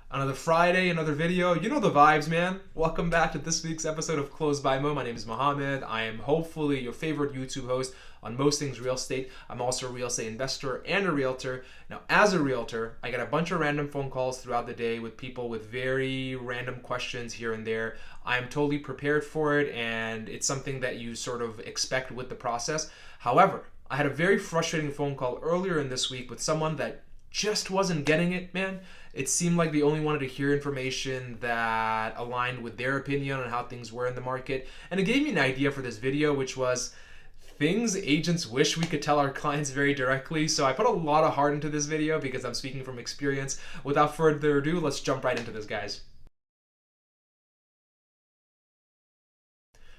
Another Friday, another video. You know the vibes, man. Welcome back to this week's episode of Close by Mo. My name is Mohammed. I am hopefully your favorite YouTube host on most things real estate. I'm also a real estate investor and a realtor. Now, as a realtor, I get a bunch of random phone calls throughout the day with people with very random questions here and there. I am totally prepared for it, and it's something that you sort of expect with the process. However, I had a very frustrating phone call earlier in this week with someone that just wasn't getting it, man. It seemed like they only wanted to hear information that aligned with their opinion on how things were in the market. And it gave me an idea for this video, which was things agents wish we could tell our clients very directly. So I put a lot of heart into this video because I'm speaking from experience. Without further ado, let's jump right into this, guys.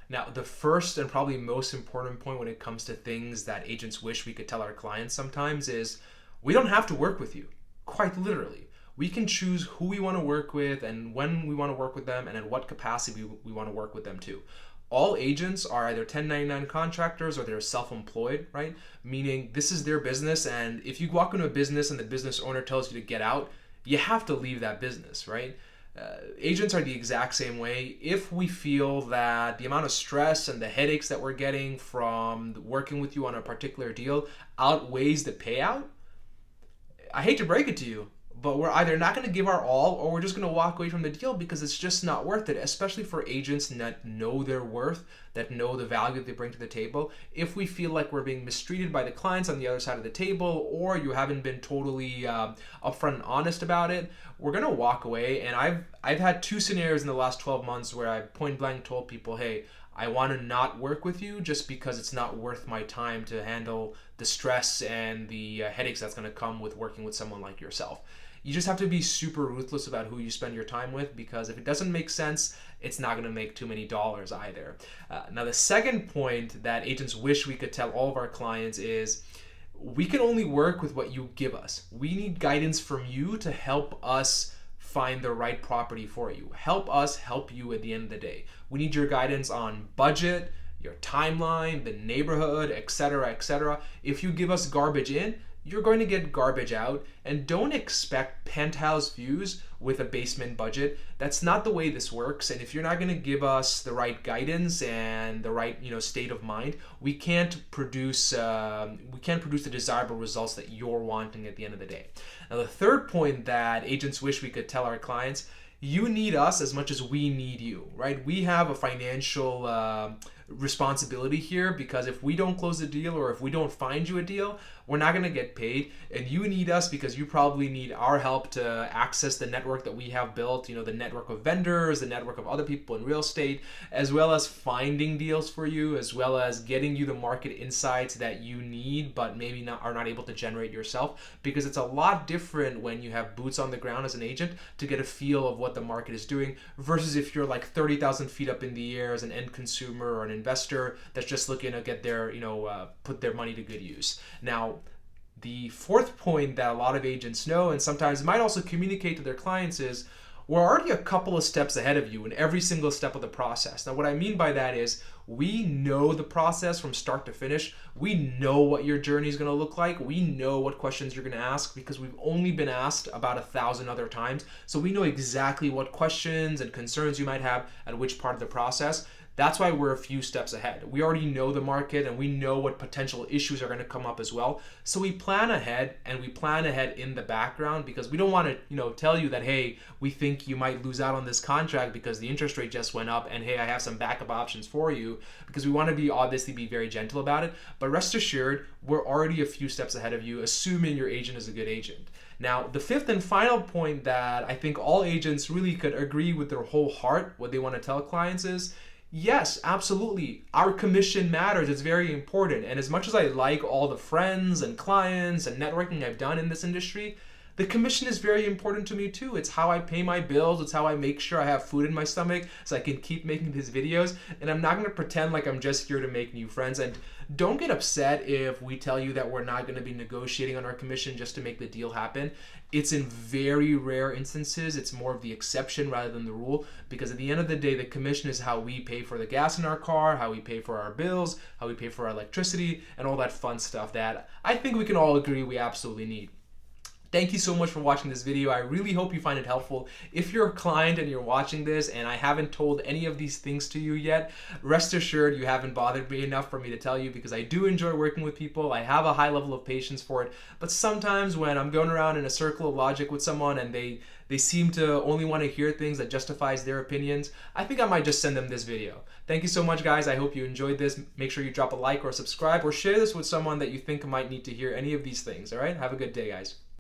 Now, the first and probably most important point when it comes to things that agents wish we could tell our clients sometimes is we don't have to work with you, quite literally. We can choose who we want to work with and when we want to work with them and in what capacity we want to work with them too. All agents are either 1099 contractors or they're self-employed, right? Meaning this is their business, and if you walk into a business and the business owner tells you to get out, you have to leave that business, right? Agents are the exact same way. If we feel that the amount of stress and the headaches that we're getting from working with you on a particular deal outweighs the payout, I hate to break it to you, but we're either not going to give our all or we're just going to walk away from the deal because it's just not worth it, especially for agents that know their worth, that know the value that they bring to the table. If we feel like we're being mistreated by the clients on the other side of the table, or you haven't been totally upfront and honest about it, we're going to walk away. And I've had two scenarios in the last 12 months where I point blank told people, hey, I want to not work with you just because it's not worth my time to handle the stress and the headaches that's going to come with working with someone like yourself. You just have to be super ruthless about who you spend your time with, because if it doesn't make sense, it's not going to make too many dollars either. Now, the second point that agents wish we could tell all of our clients is we can only work with what you give us. We need guidance from you to help us find the right property for you. Help us help you at the end of the day. We need your guidance on budget, your timeline, the neighborhood, etc., etc. If you give us garbage in, you're going to get garbage out, and don't expect penthouse views with a basement budget. That's not the way this works, and if you're not going to give us the right guidance and the right state of mind, we can't produce the desirable results that you're wanting at the end of the day. Now, the third point that agents wish we could tell our clients: you need us as much as we need you, right? We have a financial responsibility here, because if we don't close the deal or if we don't find you a deal, we're not going to get paid. And you need us because you probably need our help to access the network that we have built, the network of vendors, the network of other people in real estate, as well as finding deals for you, as well as getting you the market insights that you need but maybe are not able to generate yourself. Because it's a lot different when you have boots on the ground as an agent to get a feel of what the market is doing, versus if you're like 30,000 feet up in the air as an end consumer or an investor that's just looking to get their, put their money to good use. Now, the fourth point that a lot of agents know and sometimes might also communicate to their clients is we're already a couple of steps ahead of you in every single step of the process. Now, what I mean by that is we know the process from start to finish. We know what your journey is going to look like. We know what questions you're going to ask because we've only been asked about 1,000 other times. So we know exactly what questions and concerns you might have at which part of the process. That's why we're a few steps ahead. We already know the market and we know what potential issues are going to come up as well. So we plan ahead, and we plan ahead in the background because we don't want to, tell you that, hey, we think you might lose out on this contract because the interest rate just went up, and hey, I have some backup options for you, because we want to be very gentle about it. But rest assured, we're already a few steps ahead of you, assuming your agent is a good agent. Now, the fifth and final point that I think all agents really could agree with their whole heart what they want to tell clients is, yes, absolutely. Our commission matters. It's very important. And as much as I like all the friends and clients and networking I've done in this industry, the commission is very important to me too. It's how I pay my bills. It's how I make sure I have food in my stomach so I can keep making these videos. And I'm not going to pretend like I'm just here to make new friends. And don't get upset if we tell you that we're not going to be negotiating on our commission just to make the deal happen. It's in very rare instances. It's more of the exception rather than the rule, because at the end of the day, the commission is how we pay for the gas in our car, how we pay for our bills, how we pay for our electricity, and all that fun stuff that I think we can all agree we absolutely need. Thank you so much for watching this video. I really hope you find it helpful. If you're a client and you're watching this and I haven't told any of these things to you yet, rest assured you haven't bothered me enough for me to tell you, because I do enjoy working with people. I have a high level of patience for it. But sometimes when I'm going around in a circle of logic with someone and they seem to only want to hear things that justifies their opinions, I think I might just send them this video. Thank you so much, guys. I hope you enjoyed this. Make sure you drop a like or subscribe or share this with someone that you think might need to hear any of these things. All right? Have a good day, guys.